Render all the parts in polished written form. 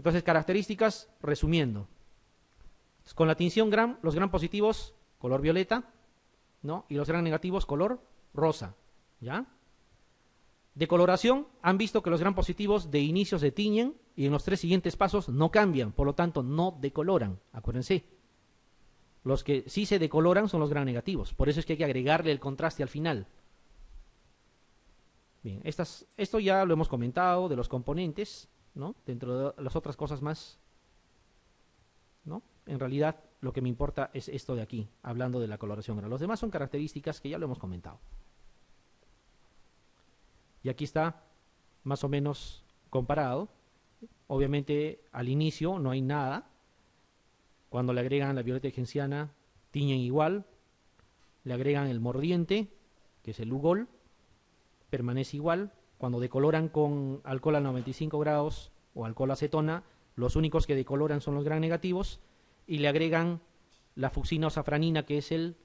Entonces, características, resumiendo. Con la tinción gram, los gram positivos, color violeta, ¿no? Y los gram negativos, color rosa, ¿ya? De coloración, han visto que los gram positivos de inicio se tiñen y en los 3 siguientes pasos no cambian, por lo tanto, no decoloran, acuérdense. Los que sí se decoloran son los gram negativos, por eso es que hay que agregarle el contraste al final. Bien, esto ya lo hemos comentado, de los componentes, ¿no? Dentro de las otras cosas más, ¿no? En realidad, lo que me importa es esto de aquí, hablando de la coloración gram. Los demás son características que ya lo hemos comentado. Y aquí está más o menos comparado. Obviamente al inicio no hay nada. Cuando le agregan la violeta y genciana, tiñen igual. Le agregan el mordiente, que es el Lugol, permanece igual. Cuando decoloran con alcohol a 95 grados o alcohol acetona, los únicos que decoloran son los gram negativos. Y le agregan la fucsina o safranina, que es el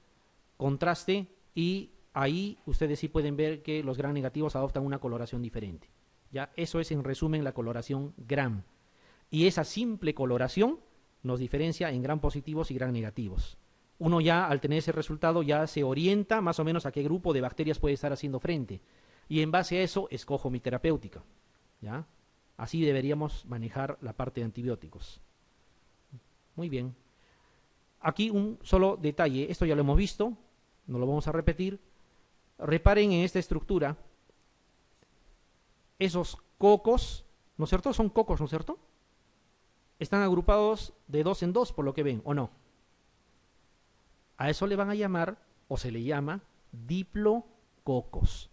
contraste, y ahí ustedes sí pueden ver que los gram negativos adoptan una coloración diferente. ¿Ya? Eso es en resumen la coloración gram. Y esa simple coloración nos diferencia en gram positivos y gram negativos. Uno ya al tener ese resultado ya se orienta más o menos a qué grupo de bacterias puede estar haciendo frente. Y en base a eso escojo mi terapéutica. ¿Ya? Así deberíamos manejar la parte de antibióticos. Muy bien. Aquí un solo detalle. Esto ya lo hemos visto. No lo vamos a repetir. Reparen en esta estructura, esos cocos, ¿no es cierto? Son cocos, ¿no es cierto? Están agrupados de 2 en 2, por lo que ven, ¿o no? A eso le van a llamar, o se le llama, diplococos,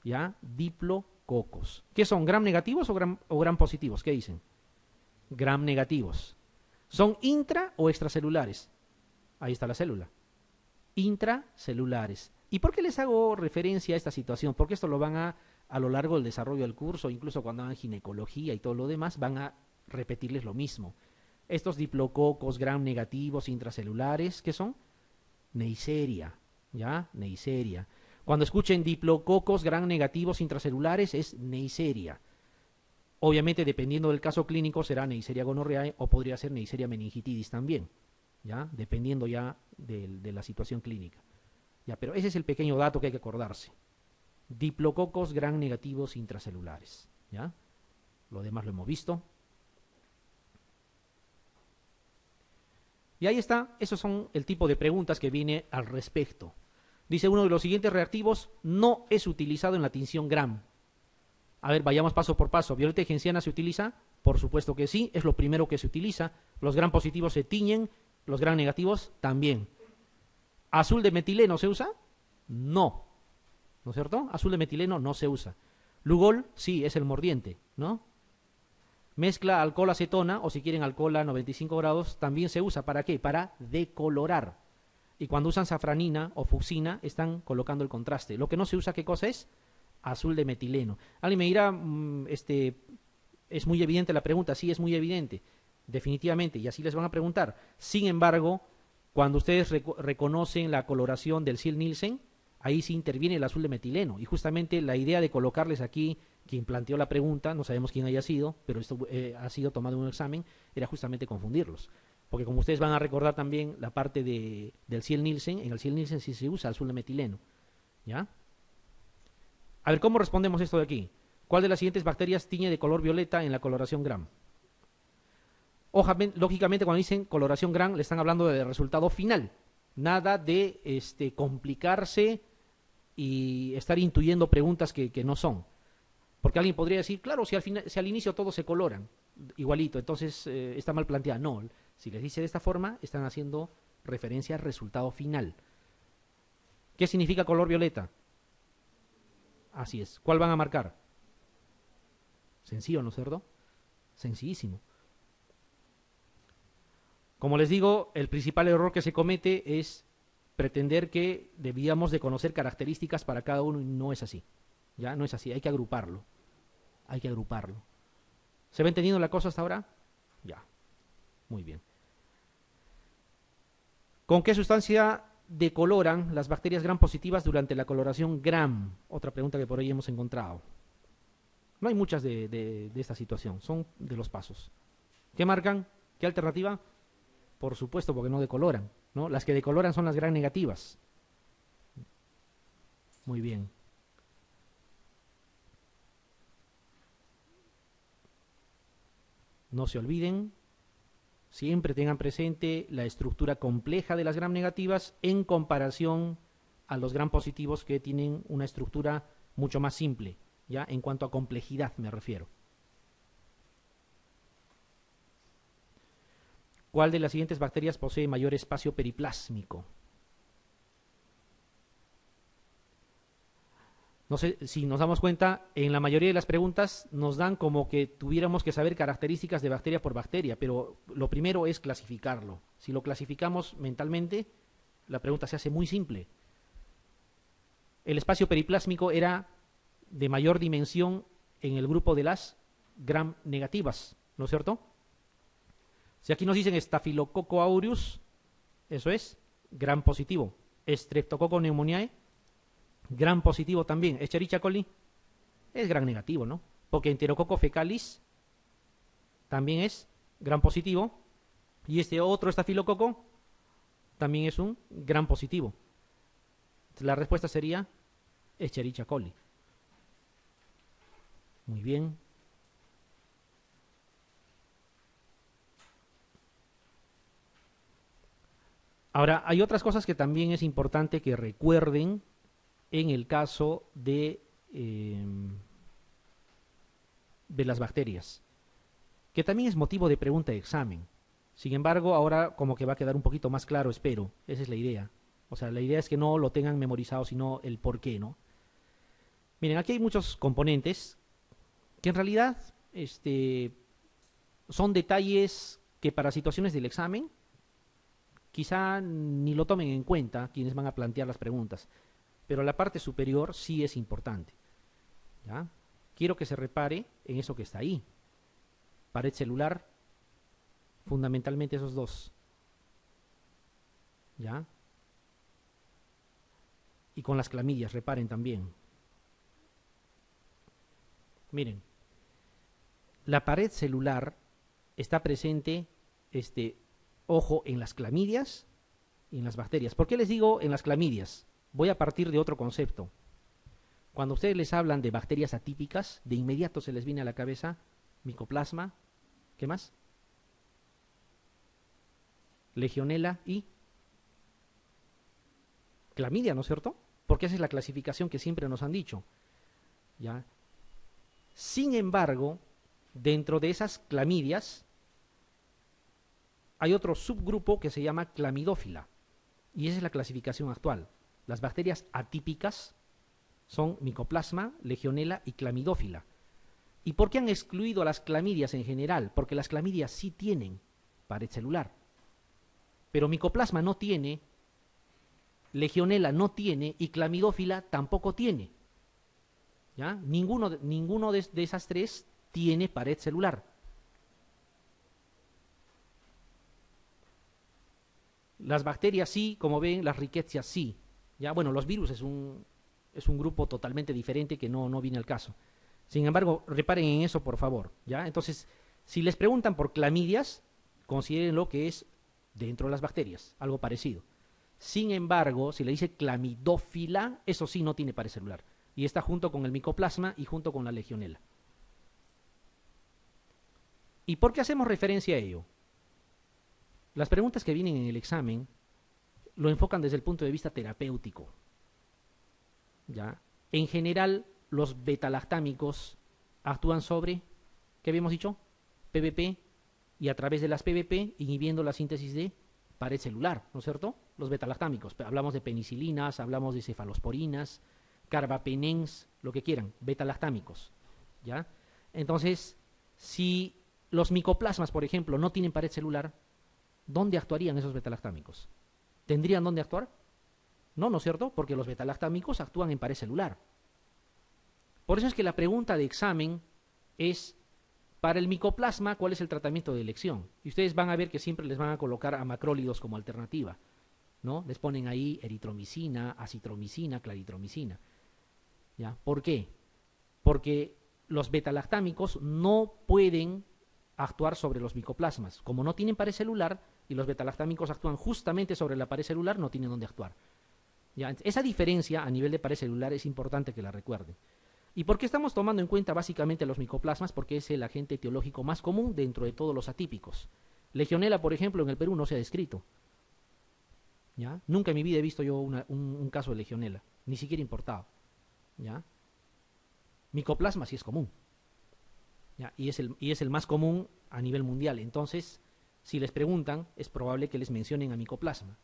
¿ya? Diplococos. ¿Qué son? ¿Gram negativos o gram positivos? ¿Qué dicen? Gram negativos. ¿Son intra o extracelulares? Ahí está la célula. Intracelulares. ¿Y por qué les hago referencia a esta situación? Porque esto lo van a lo largo del desarrollo del curso, incluso cuando hagan ginecología y todo lo demás, van a repetirles lo mismo. Estos diplococos gram negativos intracelulares, ¿qué son? Neisseria, ¿ya? Neisseria. Cuando escuchen diplococos gram negativos intracelulares, es Neisseria. Obviamente, dependiendo del caso clínico, será Neisseria gonorreae o podría ser Neisseria meningitidis también, ¿ya? Dependiendo ya de la situación clínica. Ya, pero ese es el pequeño dato que hay que acordarse. Diplococos gram negativos intracelulares. ¿Ya? Lo demás lo hemos visto. Y ahí está, esos son el tipo de preguntas que viene al respecto. Dice uno de los siguientes reactivos no es utilizado en la tinción gram. A ver, vayamos paso por paso. ¿Violeta y genciana se utiliza? Por supuesto que sí, es lo primero que se utiliza. Los gram positivos se tiñen, los gram negativos también. ¿Azul de metileno se usa? No. ¿No es cierto? Azul de metileno no se usa. Lugol, sí, es el mordiente, ¿no? Mezcla alcohol-acetona, o si quieren alcohol a 95 grados, también se usa. ¿Para qué? Para decolorar. Y cuando usan safranina o fucsina, están colocando el contraste. Lo que no se usa, ¿qué cosa es? Azul de metileno. Alguien me dirá, es muy evidente la pregunta. Sí, es muy evidente, definitivamente, y así les van a preguntar. Sin embargo, cuando ustedes reconocen la coloración del Ziehl-Neelsen, ahí sí interviene el azul de metileno. Y justamente la idea de colocarles aquí, quien planteó la pregunta, no sabemos quién haya sido, pero esto ha sido tomado en un examen, era justamente confundirlos. Porque como ustedes van a recordar también la parte del Ziehl-Neelsen, en el Ziehl-Neelsen sí se usa azul de metileno. ¿Ya? A ver, ¿cómo respondemos esto de aquí? ¿Cuál de las siguientes bacterias tiñe de color violeta en la coloración gram? Lógicamente, cuando dicen coloración gram, le están hablando del resultado final. Nada de complicarse y estar intuyendo preguntas que no son. Porque alguien podría decir, claro, si al inicio todos se coloran igualito, entonces está mal planteada. No, si les dice de esta forma, están haciendo referencia al resultado final. ¿Qué significa color violeta? Así es. ¿Cuál van a marcar? Sencillo, ¿no es cierto? Sencillísimo. Como les digo, el principal error que se comete es pretender que debíamos de conocer características para cada uno y no es así. Ya no es así, hay que agruparlo. Hay que agruparlo. ¿Se va entendiendo la cosa hasta ahora? Ya. Muy bien. ¿Con qué sustancia decoloran las bacterias gram positivas durante la coloración gram? Otra pregunta que por ahí hemos encontrado. No hay muchas de esta situación, son de los pasos. ¿Qué marcan? ¿Qué alternativa? Por supuesto, porque no decoloran, ¿no? Las que decoloran son las gram negativas. Muy bien. No se olviden, siempre tengan presente la estructura compleja de las gram negativas en comparación a los gram positivos que tienen una estructura mucho más simple, ¿ya? En cuanto a complejidad me refiero. ¿Cuál de las siguientes bacterias posee mayor espacio periplásmico? No sé si nos damos cuenta, en la mayoría de las preguntas nos dan como que tuviéramos que saber características de bacteria por bacteria, pero lo primero es clasificarlo. Si lo clasificamos mentalmente, la pregunta se hace muy simple. El espacio periplásmico era de mayor dimensión en el grupo de las gram negativas, ¿no es cierto? Si aquí nos dicen Staphylococcus aureus, eso es gram positivo. Streptococcus pneumoniae, gram positivo también. Escherichia coli es gram negativo, ¿no? Porque Enterococcus fecalis también es gram positivo. Y este otro estafilococo también es un gram positivo. La respuesta sería Escherichia coli. Muy bien. Ahora, hay otras cosas que también es importante que recuerden en el caso de las bacterias, que también es motivo de pregunta de examen. Sin embargo, ahora como que va a quedar un poquito más claro, espero. Esa es la idea. O sea, la idea es que no lo tengan memorizado, sino el por qué, ¿no? Miren, aquí hay muchos componentes que en realidad son detalles que para situaciones del examen quizá ni lo tomen en cuenta quienes van a plantear las preguntas, pero la parte superior sí es importante, ¿ya? Quiero que se repare en eso que está ahí. Pared celular, fundamentalmente esos dos, ¿ya? Y con las clamidias, reparen también. Miren, la pared celular está presente, ojo, en las clamidias y en las bacterias. ¿Por qué les digo en las clamidias? Voy a partir de otro concepto. Cuando ustedes les hablan de bacterias atípicas, de inmediato se les viene a la cabeza micoplasma, ¿qué más? Legionela y clamidia, ¿no es cierto? Porque esa es la clasificación que siempre nos han dicho, ¿ya? Sin embargo, dentro de esas clamidias hay otro subgrupo que se llama clamidófila, y esa es la clasificación actual. Las bacterias atípicas son micoplasma, legionela y clamidófila. ¿Y por qué han excluido a las clamidias en general? Porque las clamidias sí tienen pared celular, pero micoplasma no tiene, legionela no tiene y clamidófila tampoco tiene, ¿ya? Ninguno de esas tres tiene pared celular. Las bacterias sí, como ven, las riquecias sí. Ya, bueno, los virus es un grupo totalmente diferente que no viene al caso. Sin embargo, reparen en eso, por favor, ¿ya? Entonces, si les preguntan por clamidias, considérenlo que es dentro de las bacterias, algo parecido. Sin embargo, si le dice clamidófila, eso sí no tiene pared celular. Y está junto con el micoplasma y junto con la legionela. ¿Y por qué hacemos referencia a ello? Las preguntas que vienen en el examen lo enfocan desde el punto de vista terapéutico, ¿ya? En general, los betalactámicos actúan sobre, ¿qué habíamos dicho? PBP, y a través de las PBP inhibiendo la síntesis de pared celular, ¿no es cierto? Los betalactámicos, hablamos de penicilinas, hablamos de cefalosporinas, carbapenens, lo que quieran, betalactámicos, ¿ya? Entonces, si los micoplasmas, por ejemplo, no tienen pared celular, ¿dónde actuarían esos betalactámicos? ¿Tendrían dónde actuar? No, ¿no es cierto? Porque los betalactámicos actúan en pared celular. Por eso es que la pregunta de examen es, para el micoplasma, ¿cuál es el tratamiento de elección? Y ustedes van a ver que siempre les van a colocar a macrólidos como alternativa, ¿no? Les ponen ahí eritromicina, acitromicina, claritromicina, ¿ya? ¿Por qué? Porque los betalactámicos no pueden actuar sobre los micoplasmas. Como no tienen pared celular y los betalactámicos actúan justamente sobre la pared celular, no tienen dónde actuar. ¿Ya? Esa diferencia a nivel de pared celular es importante que la recuerden. ¿Y por qué estamos tomando en cuenta básicamente los micoplasmas? Porque es el agente etiológico más común dentro de todos los atípicos. Legionela, por ejemplo, en el Perú no se ha descrito. ¿Ya? Nunca en mi vida he visto yo un caso de legionela, ni siquiera importado. ¿Ya? Micoplasma sí es común. ¿Ya? Y es el más común a nivel mundial. Entonces, si les preguntan, es probable que les mencionen a micoplasma.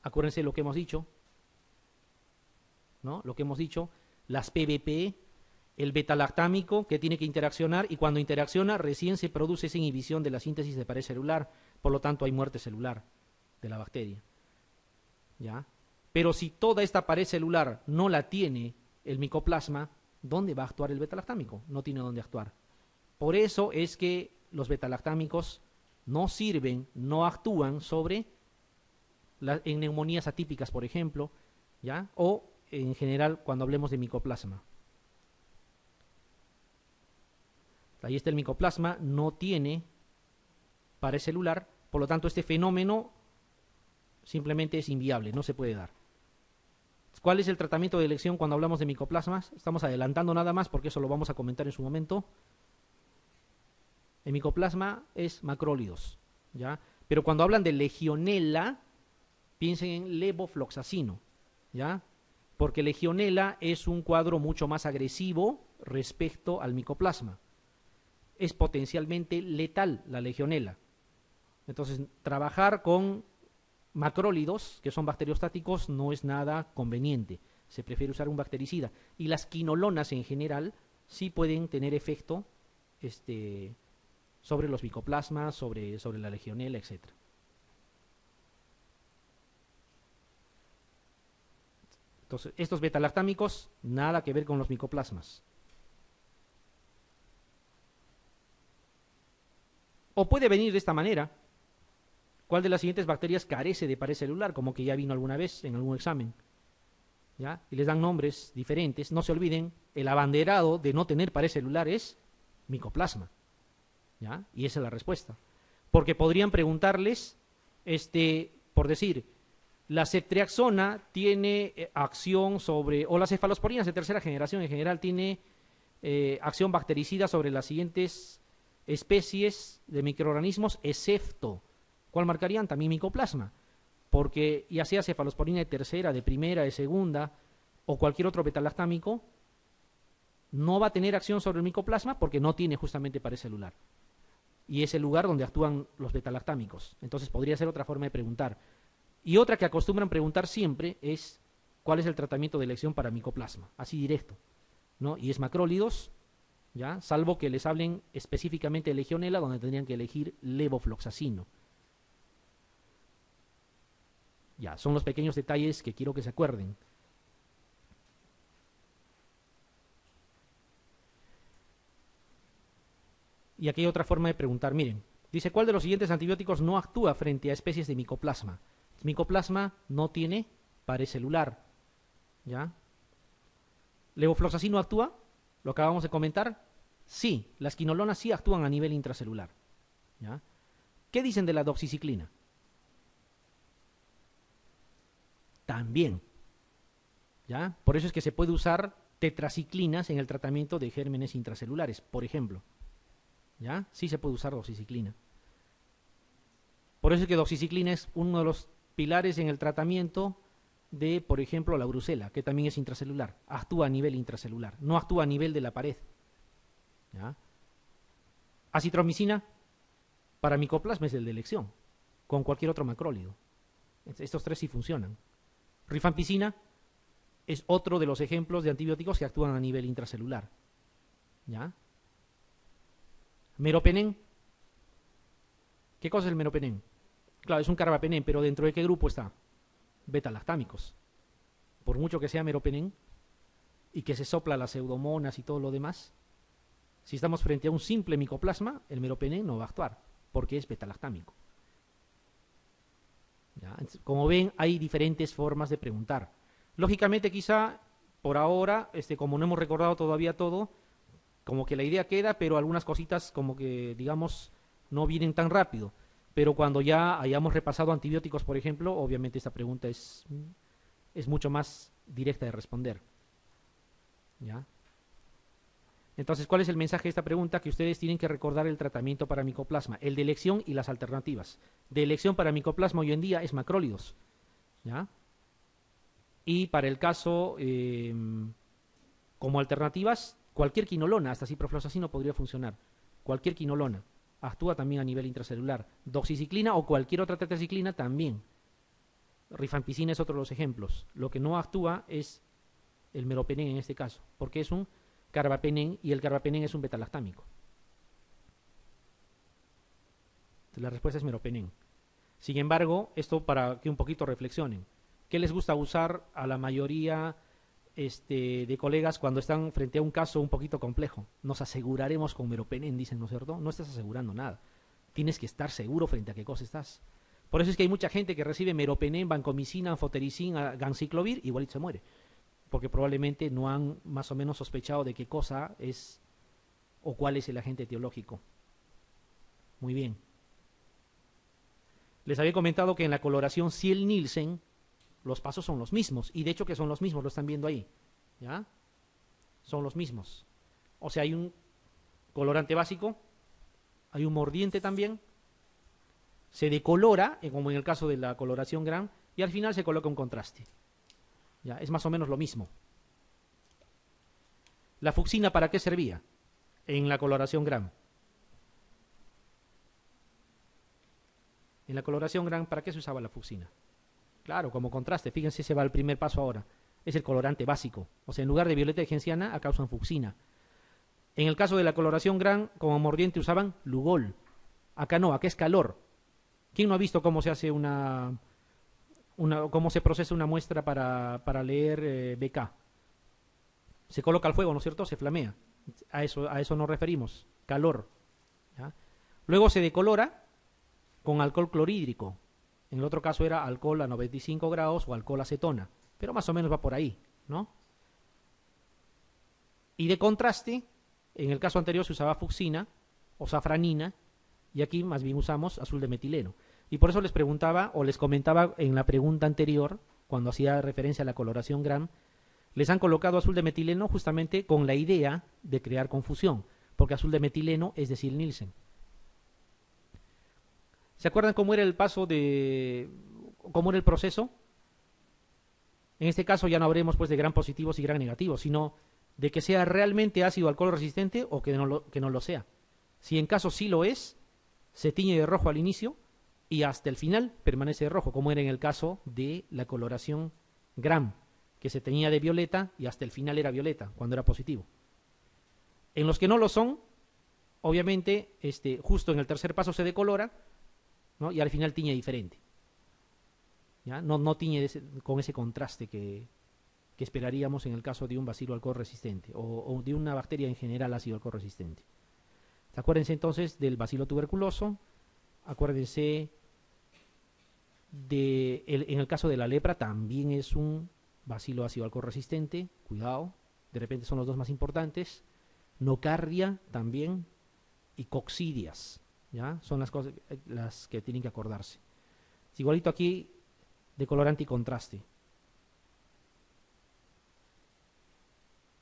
Acuérdense lo que hemos dicho, ¿no? Lo que hemos dicho, las PBP, el betalactámico que tiene que interaccionar y cuando interacciona recién se produce esa inhibición de la síntesis de pared celular, por lo tanto hay muerte celular de la bacteria. ¿Ya? Pero si toda esta pared celular no la tiene el micoplasma, ¿dónde va a actuar el betalactámico? No tiene dónde actuar. Por eso es que los betalactámicos no sirven, no actúan sobre en neumonías atípicas, por ejemplo, ¿ya? O en general cuando hablemos de micoplasma. Ahí está el micoplasma, no tiene pared celular, por lo tanto este fenómeno simplemente es inviable, no se puede dar. ¿Cuál es el tratamiento de elección cuando hablamos de micoplasmas? Estamos adelantando nada más porque eso lo vamos a comentar en su momento. El micoplasma es macrólidos, ¿ya? Pero cuando hablan de legionela, piensen en levofloxacino, ¿ya? Porque legionela es un cuadro mucho más agresivo respecto al micoplasma. Es potencialmente letal la legionela. Entonces, trabajar con macrólidos, que son bacteriostáticos, no es nada conveniente. Se prefiere usar un bactericida. Y las quinolonas en general sí pueden tener efecto sobre los micoplasmas, sobre la legionela, etc. Entonces, estos betalactámicos, nada que ver con los micoplasmas. O puede venir de esta manera. ¿Cuál de las siguientes bacterias carece de pared celular? Como que ya vino alguna vez en algún examen. ¿Ya? Y les dan nombres diferentes. No se olviden, el abanderado de no tener pared celular es micoplasma. ¿Ya? Y esa es la respuesta. Porque podrían preguntarles, por decir, la ceftriaxona tiene acción sobre, o las cefalosporinas de tercera generación en general tiene acción bactericida sobre las siguientes especies de microorganismos, excepto, ¿cuál marcarían? También micoplasma, porque ya sea cefalosporina de tercera, de primera, de segunda, o cualquier otro betalactámico, no va a tener acción sobre el micoplasma porque no tiene justamente pared celular. Y es el lugar donde actúan los betalactámicos. Entonces podría ser otra forma de preguntar. Y otra que acostumbran preguntar siempre es, ¿cuál es el tratamiento de elección para micoplasma? Así directo, ¿no? Y es macrólidos, ¿ya? Salvo que les hablen específicamente de legionela, donde tendrían que elegir levofloxacino. Ya, son los pequeños detalles que quiero que se acuerden. Y aquí hay otra forma de preguntar, miren, dice, ¿cuál de los siguientes antibióticos no actúa frente a especies de micoplasma? El micoplasma no tiene pared celular, ¿ya? ¿Levofloxacino actúa? ¿Lo acabamos de comentar? Sí, las quinolonas sí actúan a nivel intracelular, ¿ya? ¿Qué dicen de la doxiciclina? También, ¿ya? Por eso es que se puede usar tetraciclinas en el tratamiento de gérmenes intracelulares, por ejemplo, ¿ya? Sí se puede usar doxiciclina. Por eso es que doxiciclina es uno de los pilares en el tratamiento de, por ejemplo, la brucela, que también es intracelular. Actúa a nivel intracelular, no actúa a nivel de la pared, ¿ya? Acitromicina para micoplasma es el de elección, con cualquier otro macrólido. Estos tres sí funcionan. Rifampicina es otro de los ejemplos de antibióticos que actúan a nivel intracelular, ¿ya? Meropenem. ¿Qué cosa es el meropenem? Claro, es un carbapenem, pero ¿dentro de qué grupo está? Betalactámicos. Por mucho que sea meropenem y que se sopla las pseudomonas y todo lo demás, si estamos frente a un simple micoplasma, el meropenem no va a actuar, porque es betalactámico. ¿Ya? Como ven, hay diferentes formas de preguntar. Lógicamente, quizá, por ahora, como no hemos recordado todavía todo, como que la idea queda, pero algunas cositas como que, digamos, no vienen tan rápido. Pero cuando ya hayamos repasado antibióticos, por ejemplo, obviamente esta pregunta es mucho más directa de responder. ¿Ya? Entonces, ¿cuál es el mensaje de esta pregunta? Que ustedes tienen que recordar el tratamiento para micoplasma, el de elección y las alternativas. De elección para micoplasma hoy en día es macrólidos. ¿Ya? Y para el caso, como alternativas, cualquier quinolona, hasta ciprofloxacino podría funcionar. Cualquier quinolona. Actúa también a nivel intracelular. Doxiciclina o cualquier otra tetraciclina también. Rifampicina es otro de los ejemplos. Lo que no actúa es el meropenem en este caso, porque es un carbapenem y el carbapenem es un betalactámico. Entonces, la respuesta es meropenem. Sin embargo, esto para que un poquito reflexionen. ¿Qué les gusta usar a la mayoría de colegas cuando están frente a un caso un poquito complejo? Nos aseguraremos con meropenem, dicen, ¿no es cierto? No estás asegurando nada. Tienes que estar seguro frente a qué cosa estás. Por eso es que hay mucha gente que recibe meropenem, vancomicina, anfotericina, ganciclovir, igualito se muere. Porque probablemente no han más o menos sospechado de qué cosa es o cuál es el agente etiológico. Muy bien. Les había comentado que en la coloración Ziel-Nielsen los pasos son los mismos, y de hecho que son los mismos, lo están viendo ahí, ¿ya? Son los mismos. O sea, hay un colorante básico, hay un mordiente también, se decolora, como en el caso de la coloración Gram, y al final se coloca un contraste. ¿Ya? Es más o menos lo mismo. ¿La fucsina para qué servía en la coloración Gram? En la coloración Gram, ¿para qué se usaba la fucsina? Claro, como contraste. Fíjense, se va al primer paso ahora. Es el colorante básico. O sea, en lugar de violeta de genciana, acá usan fucsina. En el caso de la coloración Gram, como mordiente usaban Lugol. Acá no, acá es calor. ¿Quién no ha visto cómo se hace cómo se procesa una muestra para leer BK? Se coloca al fuego, ¿no es cierto? Se flamea. A eso nos referimos. Calor. ¿Ya? Luego se decolora con alcohol clorhídrico. En el otro caso era alcohol a 95 grados o alcohol acetona. Pero más o menos va por ahí, ¿no? Y de contraste, en el caso anterior se usaba fucsina o safranina, y aquí más bien usamos azul de metileno. Y por eso les preguntaba, o les comentaba en la pregunta anterior, cuando hacía referencia a la coloración Gram, les han colocado azul de metileno justamente con la idea de crear confusión, porque azul de metileno es de Ziel-Nielsen. ¿Se acuerdan cómo era el cómo era el proceso? En este caso ya no hablemos pues de Gram positivos y Gram negativos, sino de que sea realmente ácido alcohol resistente o que no lo sea. Si en caso sí lo es, se tiñe de rojo al inicio y hasta el final permanece de rojo, como era en el caso de la coloración Gram, que se teñía de violeta y hasta el final era violeta, cuando era positivo. En los que no lo son, obviamente, justo en el tercer paso se decolora, ¿no? Y al final tiñe diferente. ¿Ya? No tiñe con ese contraste que esperaríamos en el caso de un bacilo alcohol resistente o de una bacteria en general ácido alcohol resistente. Acuérdense entonces del bacilo tuberculoso, acuérdense en el caso de la lepra también es un bacilo ácido alcohol resistente, cuidado, de repente son los dos más importantes, nocardia también y coccidias, ¿ya? Son las que tienen que acordarse. Igualito aquí de colorante y contraste.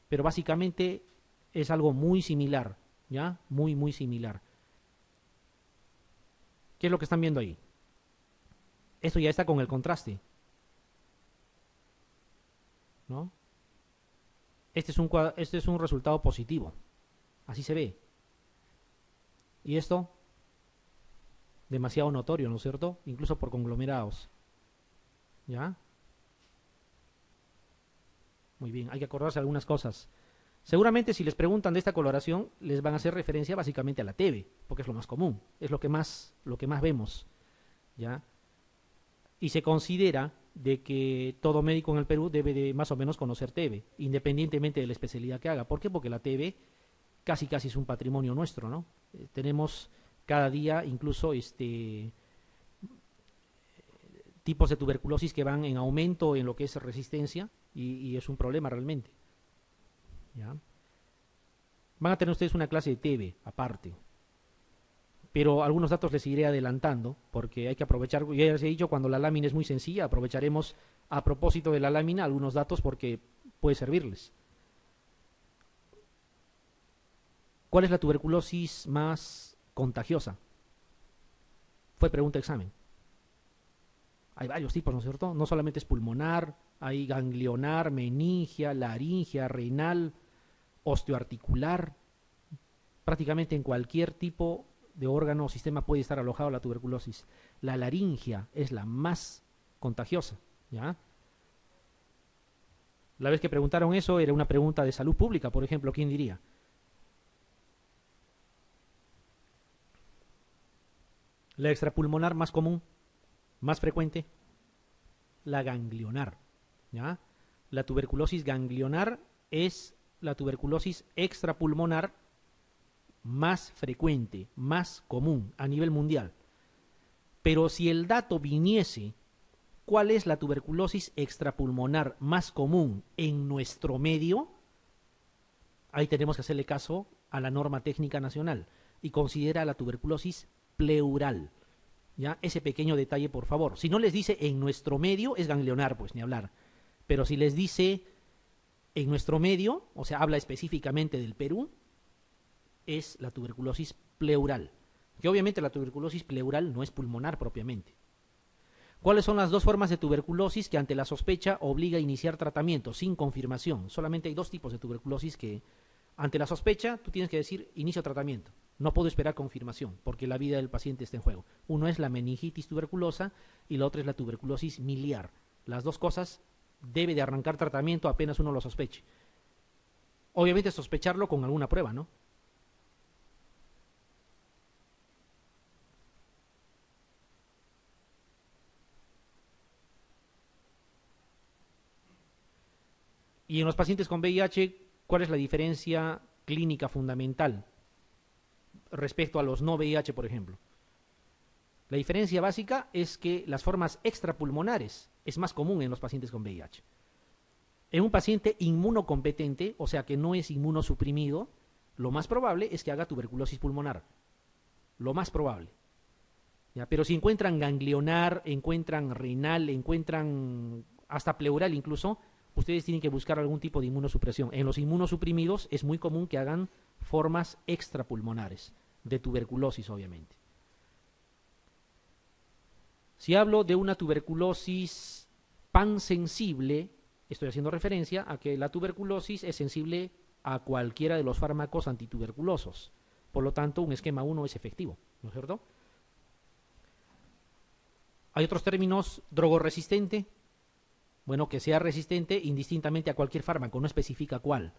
Pero básicamente es algo muy similar, ¿ya? Muy similar. ¿Qué es lo que están viendo ahí? Esto ya está con el contraste, ¿no? Este es un resultado positivo. Así se ve. Y esto, demasiado notorio, ¿no es cierto? Incluso por conglomerados. ¿Ya? Muy bien, hay que acordarse de algunas cosas. Seguramente si les preguntan de esta coloración, les van a hacer referencia básicamente a la TB, porque es lo más común, es lo que más vemos, ¿ya? Y se considera de que todo médico en el Perú debe de más o menos conocer TB, independientemente de la especialidad que haga. ¿Por qué? Porque la TB casi es un patrimonio nuestro, ¿no? Tenemos cada día incluso tipos de tuberculosis que van en aumento en lo que es resistencia y es un problema realmente. ¿Ya? Van a tener ustedes una clase de TB aparte, pero algunos datos les iré adelantando porque hay que aprovechar, ya les he dicho, cuando la lámina es muy sencilla, aprovecharemos a propósito de la lámina algunos datos porque puede servirles. ¿Cuál es la tuberculosis más contagiosa? Fue pregunta de examen. Hay varios tipos, ¿no es cierto? No solamente es pulmonar, hay ganglionar, meningia, laringia, renal, osteoarticular. Prácticamente en cualquier tipo de órgano o sistema puede estar alojado la tuberculosis. La laringia es la más contagiosa, ¿ya? La vez que preguntaron eso era una pregunta de salud pública, por ejemplo, ¿quién diría? La extrapulmonar más común, más frecuente, la ganglionar, ¿ya? La tuberculosis ganglionar es la tuberculosis extrapulmonar más frecuente, más común a nivel mundial. Pero si el dato viniese, ¿cuál es la tuberculosis extrapulmonar más común en nuestro medio? Ahí tenemos que hacerle caso a la norma técnica nacional y considera la tuberculosis pleural. ¿Ya? Ese pequeño detalle, por favor. Si no les dice en nuestro medio, es ganglionar, pues ni hablar. Pero si les dice en nuestro medio, o sea, habla específicamente del Perú, es la tuberculosis pleural. Que obviamente la tuberculosis pleural no es pulmonar propiamente. ¿Cuáles son las dos formas de tuberculosis que ante la sospecha obliga a iniciar tratamiento sin confirmación? Solamente hay dos tipos de tuberculosis que ante la sospecha tú tienes que decir inicio tratamiento. No puedo esperar confirmación porque la vida del paciente está en juego. Uno es la meningitis tuberculosa y la otra es la tuberculosis miliar. Las dos cosas debe de arrancar tratamiento apenas uno lo sospeche. Obviamente sospecharlo con alguna prueba, ¿no? Y en los pacientes con VIH, ¿cuál es la diferencia clínica fundamental respecto a los no VIH, por ejemplo? La diferencia básica es que las formas extrapulmonares es más común en los pacientes con VIH. En un paciente inmunocompetente, o sea que no es inmunosuprimido, lo más probable es que haga tuberculosis pulmonar. Lo más probable. ¿Ya? Pero si encuentran ganglionar, encuentran renal, encuentran hasta pleural incluso, ustedes tienen que buscar algún tipo de inmunosupresión. En los inmunosuprimidos es muy común que hagan formas extrapulmonares, de tuberculosis obviamente. Si hablo de una tuberculosis pansensible, estoy haciendo referencia a que la tuberculosis es sensible a cualquiera de los fármacos antituberculosos. Por lo tanto, un esquema 1 es efectivo, ¿no es cierto? Hay otros términos, drogoresistente, bueno, que sea resistente indistintamente a cualquier fármaco, no especifica cuál.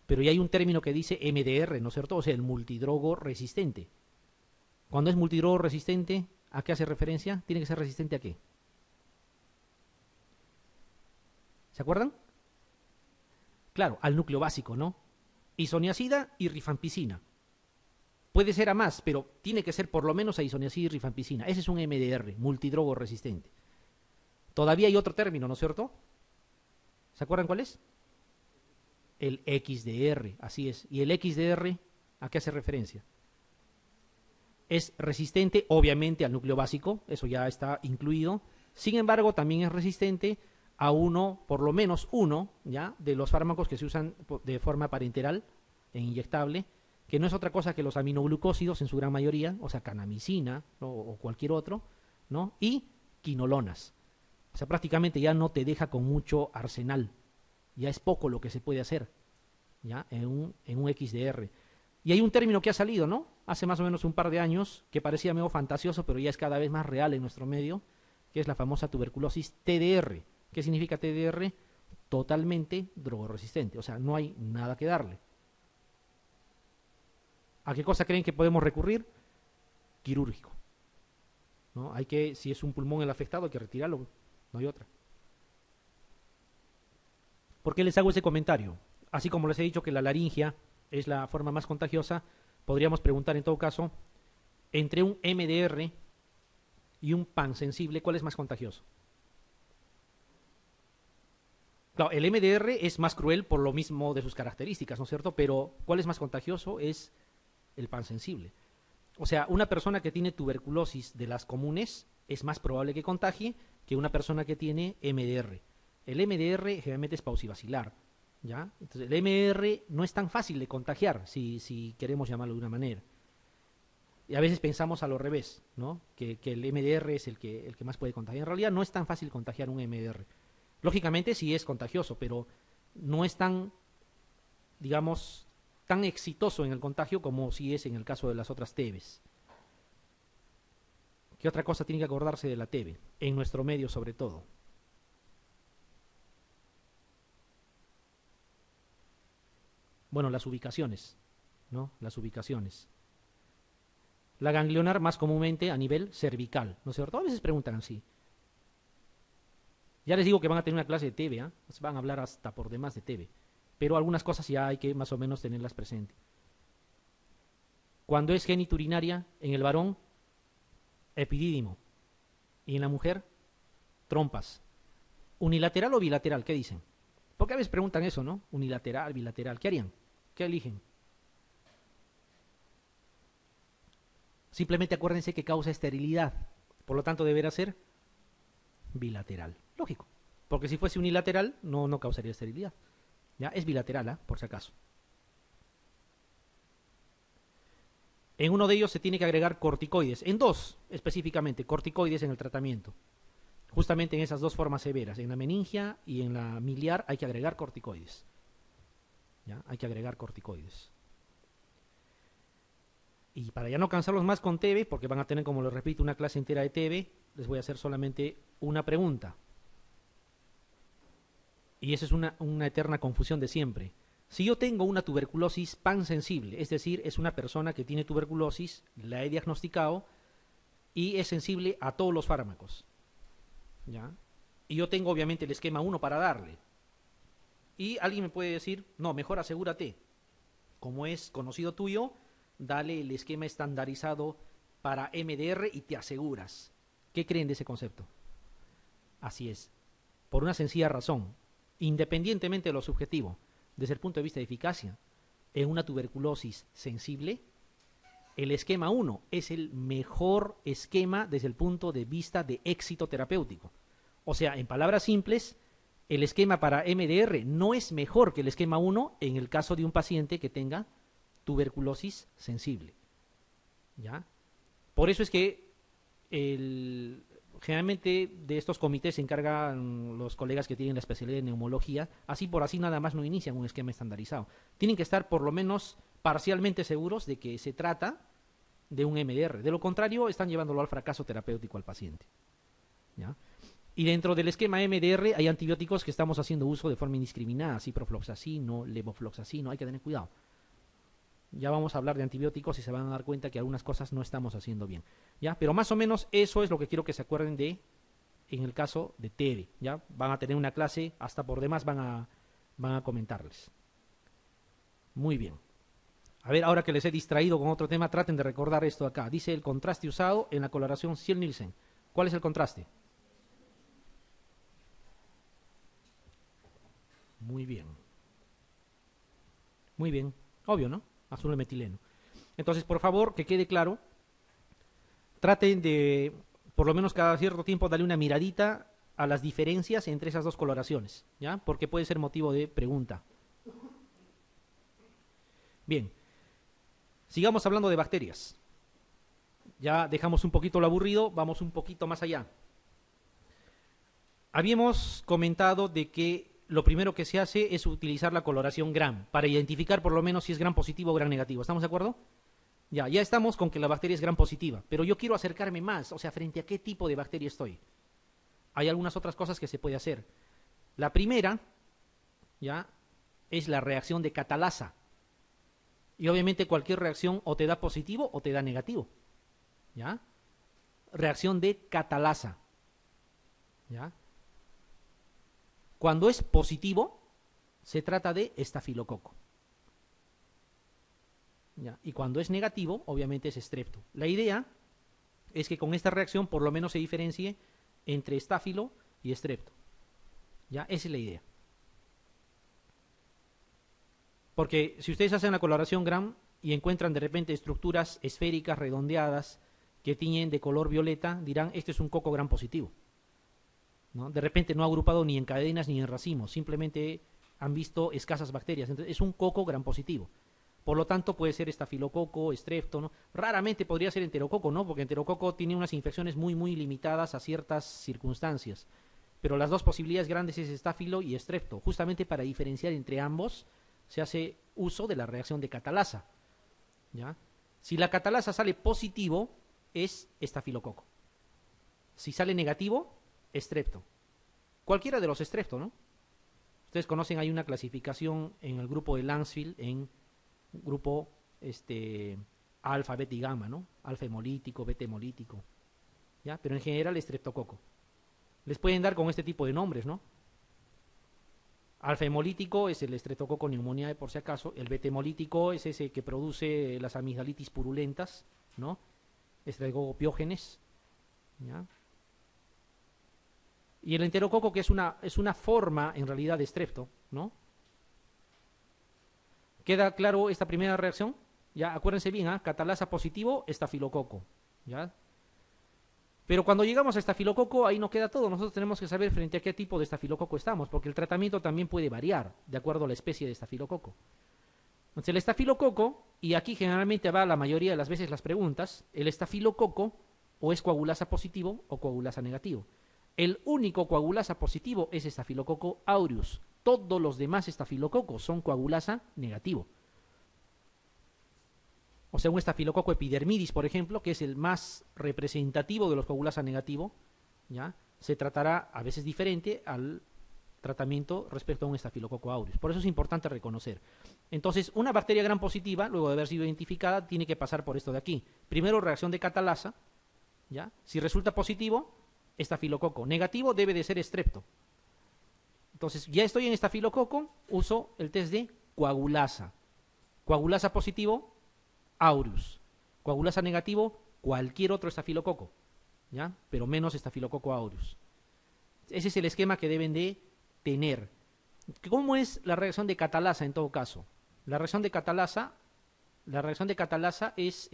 Pero ya hay un término que dice MDR, ¿no es cierto? O sea, el multidrogo resistente. Cuando es multidrogo resistente, ¿a qué hace referencia? ¿Tiene que ser resistente a qué? ¿Se acuerdan? Claro, al núcleo básico, ¿no? Isoniazida y rifampicina. Puede ser a más, pero tiene que ser por lo menos a isoniazida y rifampicina. Ese es un MDR, multidrogo resistente. Todavía hay otro término, ¿no es cierto? ¿Se acuerdan cuál es? El XDR, así es. ¿Y el XDR a qué hace referencia? Es resistente, obviamente, al núcleo básico, eso ya está incluido. Sin embargo, también es resistente a uno, por lo menos uno, ¿ya? De los fármacos que se usan de forma parenteral e inyectable, que no es otra cosa que los aminoglucósidos en su gran mayoría, o sea, canamicina, ¿no? O cualquier otro, ¿no? Y quinolonas. O sea, prácticamente ya no te deja con mucho arsenal. Ya es poco lo que se puede hacer, ¿ya? En un XDR. Y hay un término que ha salido, ¿no? Hace más o menos un par de años, que parecía medio fantasioso, pero ya es cada vez más real en nuestro medio, que es la famosa tuberculosis TDR. ¿Qué significa TDR? Totalmente drogoresistente. O sea, no hay nada que darle. ¿A qué cosa creen que podemos recurrir? Quirúrgico, ¿no? Hay que, si es un pulmón el afectado, hay que retirarlo. No hay otra. ¿Por qué les hago ese comentario? Así como les he dicho que la laringia es la forma más contagiosa, podríamos preguntar en todo caso, entre un MDR y un pansensible, ¿cuál es más contagioso? Claro, el MDR es más cruel por lo mismo de sus características, ¿no es cierto? Pero ¿cuál es más contagioso? Es el pansensible. O sea, una persona que tiene tuberculosis de las comunes es más probable que contagie que una persona que tiene MDR. El MDR generalmente es pausivacilar, ¿ya? Entonces, el MDR no es tan fácil de contagiar, si queremos llamarlo de una manera. Y a veces pensamos a lo revés, ¿no? Que el MDR es el que más puede contagiar. En realidad no es tan fácil contagiar un MDR. Lógicamente sí es contagioso, pero no es tan, digamos, tan exitoso en el contagio como si es en el caso de las otras TBs. ¿Qué otra cosa tiene que acordarse de la TB? En nuestro medio sobre todo. Bueno, las ubicaciones, ¿no? Las ubicaciones. La ganglionar más comúnmente a nivel cervical, ¿no es cierto? A veces preguntan así. Ya les digo que van a tener una clase de TB, ¿eh? Van a hablar hasta por demás de TB. Pero algunas cosas ya hay que más o menos tenerlas presentes. Cuando es geniturinaria, en el varón, epidídimo. Y en la mujer, trompas. ¿Unilateral o bilateral? ¿Qué dicen? Porque a veces preguntan eso, ¿no? Unilateral, bilateral. ¿Qué harían? ¿Qué eligen? Simplemente acuérdense que causa esterilidad. Por lo tanto, deberá ser bilateral. Lógico. Porque si fuese unilateral, no causaría esterilidad. ¿Ya? Es bilateral, ¿eh? Por si acaso. En uno de ellos se tiene que agregar corticoides. En dos, específicamente, corticoides en el tratamiento. Justamente en esas dos formas severas. En la meningia y en la miliar hay que agregar corticoides. ¿Ya? Hay que agregar corticoides. Y para ya no cansarlos más con TB, porque van a tener, como les repito, una clase entera de TB, les voy a hacer solamente una pregunta. Y esa es una eterna confusión de siempre. Si yo tengo una tuberculosis pansensible, es decir, es una persona que tiene tuberculosis, la he diagnosticado y es sensible a todos los fármacos, ¿ya? Y yo tengo obviamente el esquema 1 para darle. Y alguien me puede decir, no, mejor asegúrate. Como es conocido tuyo, dale el esquema estandarizado para MDR y te aseguras. ¿Qué creen de ese concepto? Así es. Por una sencilla razón. Independientemente de lo subjetivo, desde el punto de vista de eficacia, en una tuberculosis sensible, el esquema 1 es el mejor esquema desde el punto de vista de éxito terapéutico. O sea, en palabras simples, el esquema para MDR no es mejor que el esquema 1 en el caso de un paciente que tenga tuberculosis sensible. ¿Ya? Por eso es que generalmente de estos comités se encargan los colegas que tienen la especialidad de neumología, así por así nada más no inician un esquema estandarizado. Tienen que estar por lo menos parcialmente seguros de que se trata de un MDR. De lo contrario, están llevándolo al fracaso terapéutico al paciente. ¿Ya? Y dentro del esquema MDR hay antibióticos que estamos haciendo uso de forma indiscriminada, ciprofloxacino, levofloxacino, hay que tener cuidado. Ya vamos a hablar de antibióticos y se van a dar cuenta que algunas cosas no estamos haciendo bien. ¿Ya? Pero más o menos eso es lo que quiero que se acuerden de en el caso de TB. ¿Ya? Van a tener una clase, hasta por demás van a comentarles. Muy bien. A ver, ahora que les he distraído con otro tema, traten de recordar esto acá. Dice el contraste usado en la coloración Ziel-Nielsen. ¿Cuál es el contraste? Muy bien. Muy bien. Obvio, ¿no? Azul metileno. Entonces, por favor, que quede claro, traten de, por lo menos cada cierto tiempo, darle una miradita a las diferencias entre esas dos coloraciones, ¿ya? Porque puede ser motivo de pregunta. Bien, sigamos hablando de bacterias. Ya dejamos un poquito lo aburrido, vamos un poquito más allá. Habíamos comentado de que lo primero que se hace es utilizar la coloración Gram para identificar por lo menos si es Gram positivo o Gram negativo. ¿Estamos de acuerdo? Ya estamos con que la bacteria es Gram positiva, pero yo quiero acercarme más, o sea, frente a qué tipo de bacteria estoy. Hay algunas otras cosas que se puede hacer. La primera, ya, es la reacción de catalasa. Y obviamente cualquier reacción o te da positivo o te da negativo. ¿Ya? Reacción de catalasa. ¿Ya? Cuando es positivo, se trata de estafilococo. ¿Ya? Y cuando es negativo, obviamente es estrepto. La idea es que con esta reacción por lo menos se diferencie entre estáfilo y estrepto. ¿Ya? Esa es la idea. Porque si ustedes hacen la coloración Gram y encuentran de repente estructuras esféricas, redondeadas, que tiñen de color violeta, dirán, este es un coco Gram positivo, ¿no? De repente no ha agrupado ni en cadenas ni en racimos, simplemente han visto escasas bacterias. Entonces es un coco Gram positivo. Por lo tanto, puede ser estafilococo, estrepto, ¿no? Raramente podría ser enterococo, ¿no? Porque enterococo tiene unas infecciones muy, muy limitadas a ciertas circunstancias. Pero las dos posibilidades grandes es estáfilo y estrepto. Justamente para diferenciar entre ambos, se hace uso de la reacción de catalasa, ¿ya? Si la catalasa sale positivo, es estafilococo. Si sale negativo, estrepto. Cualquiera de los estrepto, ¿no? Ustedes conocen, hay una clasificación en el grupo de Lansfield, en grupo alfa, beta y gamma, ¿no? Alfa hemolítico, beta hemolítico, ¿ya? Pero en general estreptococo. Les pueden dar con este tipo de nombres, ¿no? Alfa hemolítico es el estreptococo pneumoniae, por si acaso. El beta hemolítico es ese que produce las amigdalitis purulentas, ¿no? Estreptococo piógenes, ¿ya? Y el enterococo, que es una forma, en realidad, de estrepto, ¿no? ¿Queda claro esta primera reacción? Ya, acuérdense bien, catalasa positivo, estafilococo, ¿ya? Pero cuando llegamos a estafilococo, ahí no queda todo. Nosotros tenemos que saber frente a qué tipo de estafilococo estamos, porque el tratamiento también puede variar de acuerdo a la especie de estafilococo. Entonces, el estafilococo, y aquí generalmente va la mayoría de las veces las preguntas, el estafilococo o es coagulasa positivo o coagulasa negativo. El único coagulasa positivo es estafilococo aureus. Todos los demás estafilococos son coagulasa negativo. O sea, un estafilococo epidermidis, por ejemplo, que es el más representativo de los coagulasa negativo, ¿ya? Se tratará a veces diferente al tratamiento respecto a un estafilococo aureus. Por eso es importante reconocer. Entonces, una bacteria gram positiva, luego de haber sido identificada, tiene que pasar por esto de aquí. Primero, reacción de catalasa, ¿ya? Si resulta positivo, estafilococo. Negativo debe de ser estrepto. Entonces, ya estoy en estafilococo, uso el test de coagulasa. Coagulasa positivo, aureus. Coagulasa negativo, cualquier otro estafilococo, ¿ya? Pero menos estafilococo aureus. Ese es el esquema que deben de tener. ¿Cómo es la reacción de catalasa en todo caso? La reacción de catalasa es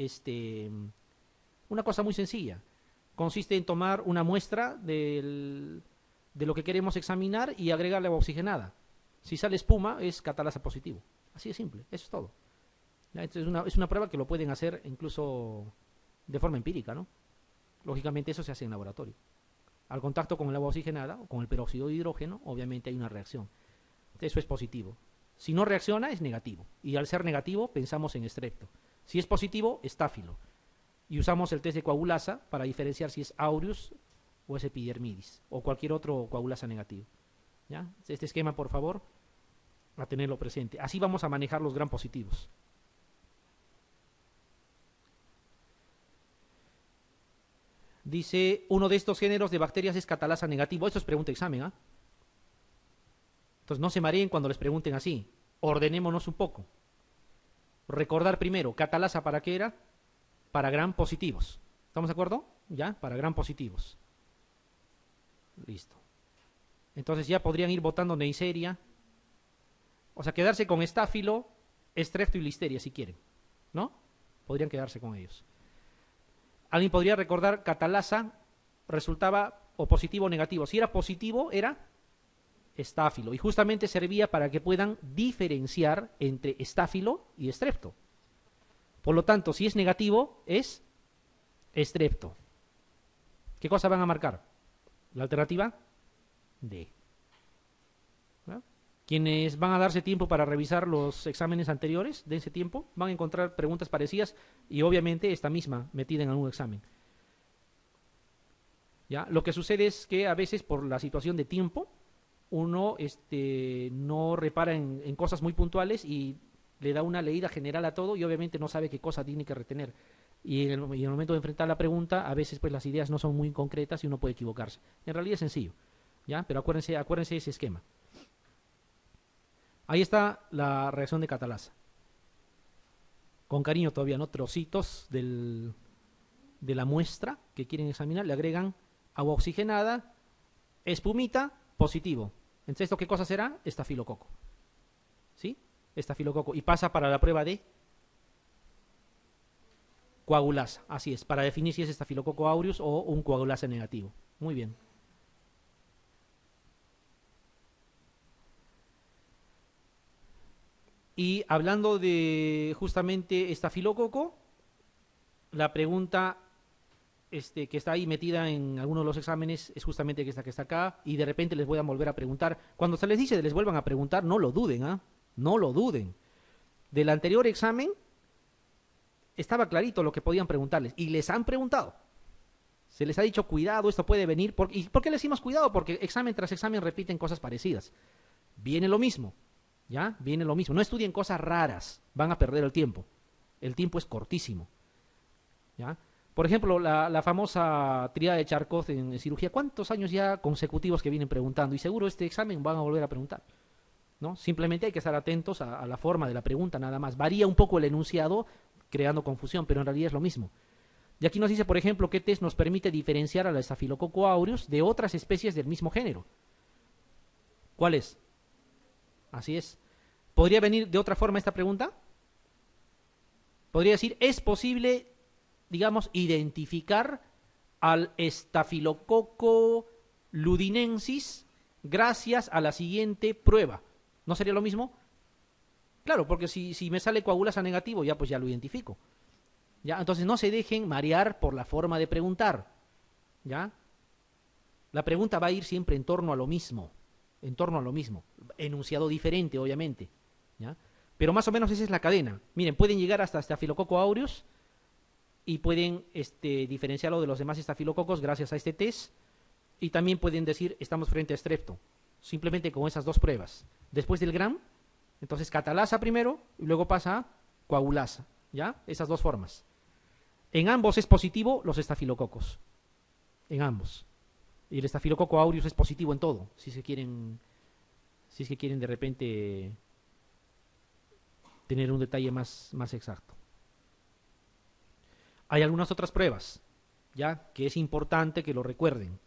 una cosa muy sencilla. Consiste en tomar una muestra de lo que queremos examinar y agregarle agua oxigenada. Si sale espuma, es catalasa positivo. Así de simple, eso es todo. Es una prueba que lo pueden hacer incluso de forma empírica, ¿no? Lógicamente eso se hace en laboratorio. Al contacto con el agua oxigenada o con el peróxido de hidrógeno, obviamente hay una reacción. Eso es positivo. Si no reacciona, es negativo. Y al ser negativo, pensamos en estrepto. Si es positivo, estáfilo. Y usamos el test de coagulasa para diferenciar si es aureus o es epidermidis o cualquier otro coagulasa negativo, ¿ya? Este esquema, por favor, a tenerlo presente. Así vamos a manejar los gram positivos. Dice, uno de estos géneros de bacterias es catalasa negativo. Esto es pregunta examen, ¿ah? Entonces no se mareen cuando les pregunten así. Ordenémonos un poco. Recordar primero, catalasa ¿para qué era? Para gram positivos. ¿Estamos de acuerdo? ¿Ya? Para gram positivos. Listo. Entonces ya podrían ir votando Neisseria. O sea, quedarse con estáfilo, estrepto y listeria si quieren, ¿no? Podrían quedarse con ellos. ¿Alguien podría recordar catalasa resultaba o positivo o negativo? Si era positivo, era estáfilo. Y justamente servía para que puedan diferenciar entre estáfilo y estrepto. Por lo tanto, si es negativo, es estrepto. ¿Qué cosa van a marcar? La alternativa D. ¿No? Quienes van a darse tiempo para revisar los exámenes anteriores, dense tiempo, van a encontrar preguntas parecidas y obviamente esta misma metida en algún examen. ¿Ya? Lo que sucede es que a veces por la situación de tiempo uno no repara en cosas muy puntuales y le da una leída general a todo y obviamente no sabe qué cosa tiene que retener. Y en el momento de enfrentar la pregunta, a veces pues las ideas no son muy concretas y uno puede equivocarse. En realidad es sencillo, ¿ya? Pero acuérdense ese esquema. Ahí está la reacción de catalasa. Con cariño todavía, ¿no? Trocitos de la muestra que quieren examinar, le agregan agua oxigenada, espumita, positivo. Entonces, ¿esto qué cosa será? Estafilococo. ¿Sí? estafilococo, y pasa para la prueba de coagulasa. Así es, para definir si es estafilococo aureus o un coagulasa negativo. Muy bien. Y hablando de justamente estafilococo, la pregunta que está ahí metida en algunos de los exámenes es justamente esta que está acá, y de repente les voy a volver a preguntar. Cuando se les dice que les vuelvan a preguntar, no lo duden, ¿ah? No lo duden. Del anterior examen estaba clarito lo que podían preguntarles, y les han preguntado. Se les ha dicho, cuidado, esto puede venir. ¿Y por qué les decimos cuidado? Porque examen tras examen repiten cosas parecidas. Viene lo mismo, ¿ya? Viene lo mismo. No estudien cosas raras, van a perder el tiempo. El tiempo es cortísimo, ¿ya? Por ejemplo, la famosa tríada de Charcot en cirugía. ¿Cuántos años ya consecutivos que vienen preguntando? Y seguro este examen van a volver a preguntar, ¿no? Simplemente hay que estar atentos a la forma de la pregunta, nada más. Varía un poco el enunciado, creando confusión, pero en realidad es lo mismo. Y aquí nos dice, por ejemplo, qué test nos permite diferenciar a la Staphylococcus aureus de otras especies del mismo género. ¿Cuál es? Así es. ¿Podría venir de otra forma esta pregunta? Podría decir, ¿es posible, digamos, identificar al Staphylococcus ludinensis gracias a la siguiente prueba? ¿No sería lo mismo? Claro, porque si me sale coagulasa negativo, ya pues ya lo identifico. ¿Ya? Entonces no se dejen marear por la forma de preguntar, ¿ya? La pregunta va a ir siempre en torno a lo mismo, enunciado diferente, obviamente, ¿ya? Pero más o menos esa es la cadena. Miren, pueden llegar hasta Staphylococcus aureus y pueden diferenciarlo de los demás estafilococos gracias a este test, y también pueden decir, estamos frente a estrepto, simplemente con esas dos pruebas. Después del Gram, entonces catalasa primero y luego pasa a coagulasa, ¿ya? Esas dos formas. En ambos es positivo los estafilococos. En ambos. Y el estafilococo aureus es positivo en todo, si es que quieren de repente tener un detalle más exacto. Hay algunas otras pruebas, ¿ya? Que es importante que lo recuerden.